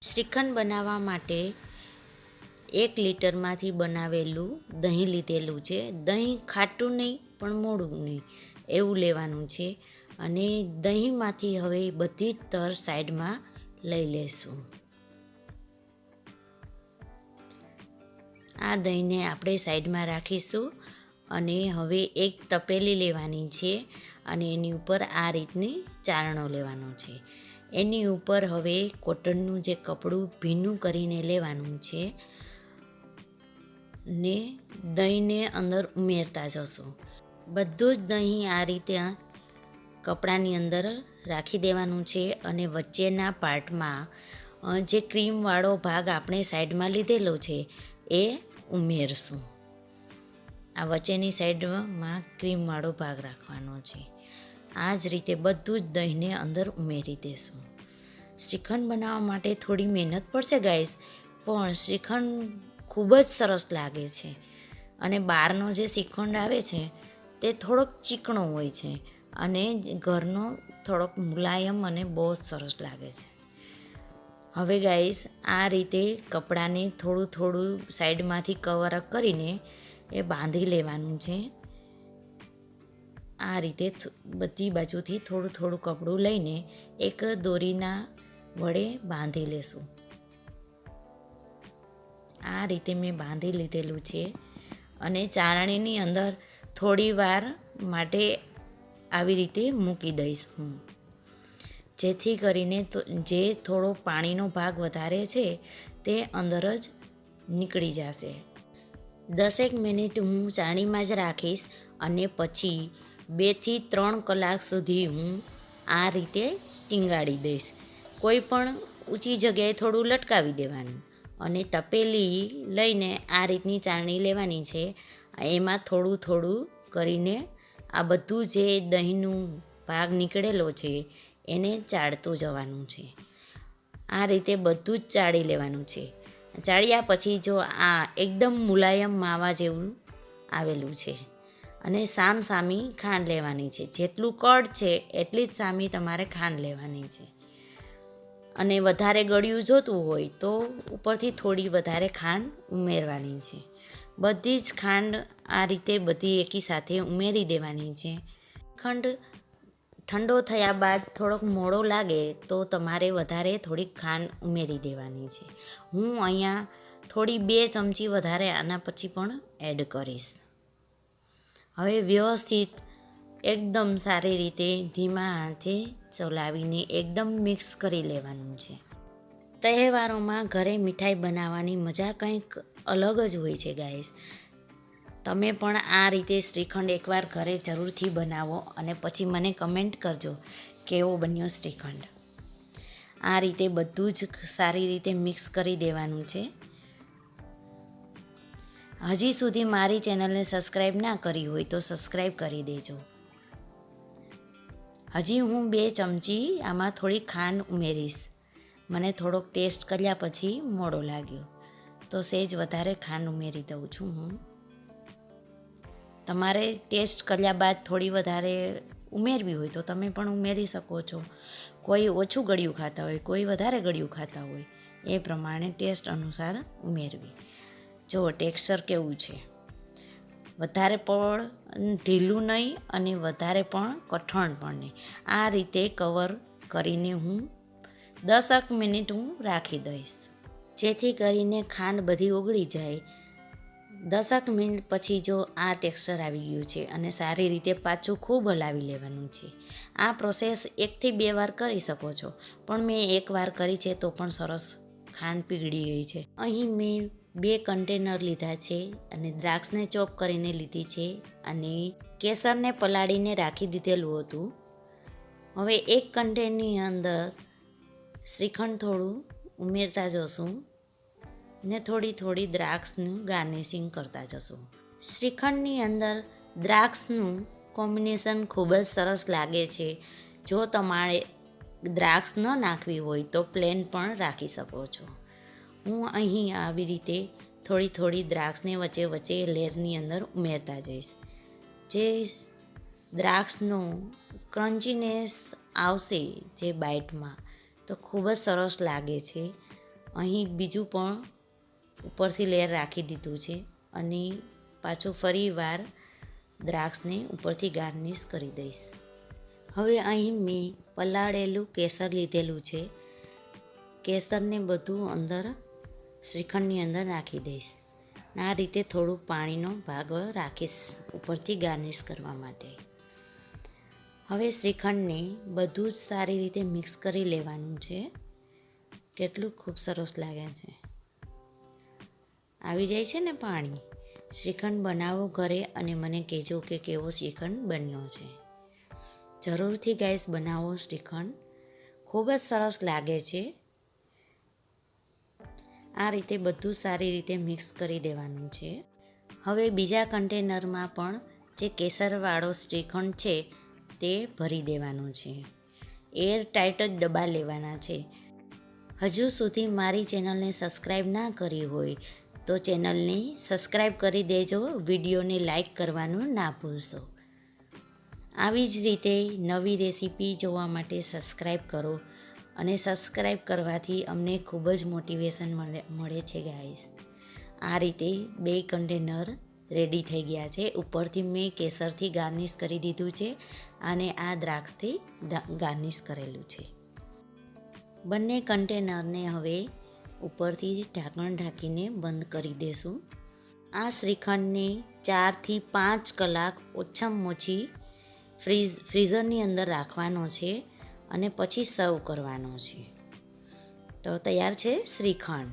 શ્રીખંડ બનાવવા માટે 1 લીટરમાંથી બનાવેલું દહીં લીધેલું છે. દહીં ખાટું નહીં પણ મોડું નહીં એવું લેવાનું છે. અને દહીંમાંથી હવે બધી જ તર સાઈડમાં લઈ લેશું. આ દહીંને આપણે સાઈડમાં રાખીશું. અને હવે એક તપેલી લેવાની છે અને એની ઉપર આ રીતની ચારણો લેવાનો છે. એની ઉપર હવે કોટનનું જે કપડું ભીનું કરીને લેવાનું છે ને દહીંને અંદર ઉમેરતા જશું. બધું જ દહીં આ રીતે કપડાની અંદર રાખી દેવાનું છે અને વચ્ચેના પાર્ટમાં જે ક્રીમવાળો ભાગ આપણે સાઈડમાં લીધેલો છે એ ઉમેરશું. આ વચ્ચેની સાઈડમાં ક્રીમવાળો ભાગ રાખવાનો છે. આ જ રીતે બધું જ દહીંને અંદર ઉમેરી દેશું. શ્રીખંડ બનાવવા માટે થોડી મહેનત પડશે ગાઈસ, પણ શ્રીખંડ ખૂબ જ સરસ લાગે છે. અને બહારનો જે શ્રીખંડ આવે છે તે થોડોક ચીકણો હોય છે અને ઘરનો થોડોક મુલાયમ અને બહુ જ સરસ લાગે છે. હવે ગાઈસ આ રીતે કપડાને થોડું થોડું સાઈડમાંથી કવર અપ કરીને એ બાંધી લેવાનું છે. આ રીતે બધી બાજુથી થોડું થોડું કપડું લઈને એક દોરીના વડે બાંધી લેશું. આ રીતે મેં બાંધી લીધેલું છે અને ચારણીની અંદર થોડી વાર માટે આવી રીતે મૂકી દઈશ હું, જેથી કરીને જે થોડો પાણીનો ભાગ વધારે છે તે અંદર જ નીકળી જશે. 10 મિનિટ હું ચાળણીમાં જ રાખીશ અને પછી 2 થી 3 કલાક સુધી હું આ રીતે ટીંગાળી દઈશ. કોઈ પણ ઊંચી જગ્યાએ થોડું લટકાવી દેવાનું અને તપેલી લઈને આ રીતની ચાળણી લેવાની છે. એમાં થોડું થોડું કરીને આ બધું જે દહીંનું ભાગ નીકળેલો છે એને ચાળતું જવાનું છે. આ રીતે બધું જ ચાળી લેવાનું છે. ચાળ્યા પછી જો આ એકદમ મુલાયમ માવા જેવું આવેલું છે અને સામી ખાંડ લેવાની છે. જેટલું કડ છે એટલી જ સામી તમારે ખાંડ લેવાની છે. અને વધારે ગળ્યું જોતું હોય તો ઉપરથી થોડી વધારે ખાંડ ઉમેરવાની છે. બધી જ ખાંડ આ રીતે બધી એકી સાથે ઉમેરી દેવાની છે. ખંડ ઠંડો થયા બાદ થોડોક મોડો લાગે તો તમારે વધારે થોડીક ખાંડ ઉમેરી દેવાની છે. હું અહીંયા થોડી 2 ચમચી વધારે આના પછી પણ એડ કરીશ. હવે વ્યવસ્થિત એકદમ સારી રીતે ધીમા હાથે ચલાવીને એકદમ મિક્સ કરી લેવાનું છે. તહેવારોમાં ઘરે મીઠાઈ બનાવવાની મજા કંઈક અલગ જ હોય છે ગાઈસ. તમે પણ આ રીતે શ્રીખંડ એકવાર ઘરે જરૂરથી બનાવો અને પછી મને કમેન્ટ કરજો કેવો બન્યો શ્રીખંડ. આ રીતે બધું જ સારી રીતે મિક્સ કરી દેવાનું છે. હજી સુધી મારી ચેનલને સબસ્ક્રાઈબ ના કરી હોય તો સબસ્ક્રાઈબ કરી દેજો. હજી હું 2 ચમચી આમાં થોડી ખાંડ ઉમેરીશ. મને થોડોક ટેસ્ટ કર્યા પછી મોડો લાગ્યો તો સહેજ વધારે ખાંડ ઉમેરી દઉં છું હું. તમારે ટેસ્ટ કર્યા બાદ થોડી વધારે ઉમેરવી હોય તો તમે પણ ઉમેરી શકો છો. કોઈ ઓછું ગળ્યું ખાતા હોય, કોઈ વધારે ગળ્યું ખાતા હોય, એ પ્રમાણે ટેસ્ટ અનુસાર ઉમેરવી. જુઓ ટેક્સચર કેવું છે, વધારે પણ ઢીલું નહીં અને વધારે પણ કઠણ પણ નહીં. આ રીતે કવર કરીને હું 10 મિનિટ હું રાખી દઈશ, જેથી કરીને ખાંડ બધી ઓગળી જાય. 10 મિનિટ પછી જો આ ટેક્સચર આવી ગયું છે અને સારી રીતે પાછું ખૂબ હલાવી લેવાનું છે. આ પ્રોસેસ 1 થી 2 વાર કરી શકો છો, પણ મેં 1 વાર કરી છે તો પણ સરસ ખાંડ પીગળી ગઈ છે. અહીં મેં 2 કન્ટેનર લીધા છે અને દ્રાક્ષને ચોપ કરીને લીધી છે અને કેસરને પલાળીને રાખી દીધેલું હતું. હવે 1 કન્ટેનરની અંદર શ્રીખંડ થોડું ઉમેરતા જશું ને થોડી દ્રાક્ષનું ગાર્નિશિંગ કરતા જશું. શ્રીખંડની અંદર દ્રાક્ષનું કોમ્બિનેશન ખૂબ જ સરસ લાગે છે. જો તમારે દ્રાક્ષ ન નાખવી હોય તો પ્લેન પણ રાખી શકો છો. હું અહીં આવી રીતે થોડી દ્રાક્ષને વચ્ચે લેયરની અંદર ઉમેરતા જઈશ. જે દ્રાક્ષનો ક્રન્ચીનેસ આવશે જે બાઇટમાં તો ખૂબ જ સરસ લાગે છે અહીં બીજું પણ ઉપરથી લેયર રાખી દીધું છે અને પાછું ફરી વાર દ્રાક્ષને ઉપરથી ગાર્નિશ કરી દઈશ. હવે અહીં મેં પલાળેલું કેસર લીધેલું છે. કેસરને બધું અંદર શ્રીખંડની અંદર નાખી દઈશ. આ રીતે થોડું પાણીનો ભાગ રાખીશ ઉપરથી ગાર્નિશ કરવા માટે. હવે શ્રીખંડને બધું જ સારી રીતે મિક્સ કરી લેવાનું છે. કેટલું ખૂબ સરસ લાગે છે. આવી જાય છે ને પાણી. શ્રીખંડ બનાવો ઘરે અને મને કહેજો કે કેવો શ્રીખંડ બન્યો છે. જરૂરથી ગાઈસ બનાવો શ્રીખંડ. ખૂબ જ સરસ લાગે છે. આ રીતે બધું સારી રીતે મિક્સ કરી દેવાનું છે. હવે બીજા કન્ટેનરમાં પણ જે કેસરવાળો શ્રીખંડ છે તે ભરી દેવાનું છે. એર ટાઈટ જ ડબ્બા લેવાના છે. હજુ સુધી મારી ચેનલને સબસ્ક્રાઈબ ના કરી હોય તો ચેનલને સબસ્ક્રાઈબ કરી દેજો. વિડીયોને લાઈક કરવાનું ના ભૂલશો. આવી જ રીતે નવી રેસીપી જોવા માટે સબસ્ક્રાઈબ કરો અને સબસ્ક્રાઈબ કરવાથી અમને ખૂબ જ મોટિવેશન મળે છે ગાઈસ. આ રીતે 2 કન્ટેનર રેડી થઈ ગયા છે. ઉપરથી મેં કેસરથી ગાર્નિશ કરી દીધું છે અને આ દ્રાક્ષથી ગાર્નિશ કરેલું છે. બંને કન્ટેનરને હવે ઉપરથી ઢાંકણ ઢાંકીને બંધ કરી દેશું. આ શ્રીખંડને 4 થી 5 કલાક ઓછામાં ઓછી ફ્રીઝરની અંદર રાખવાનો છે અને પછી સર્વ કરવાનો છે. તો તૈયાર છે શ્રીખંડ.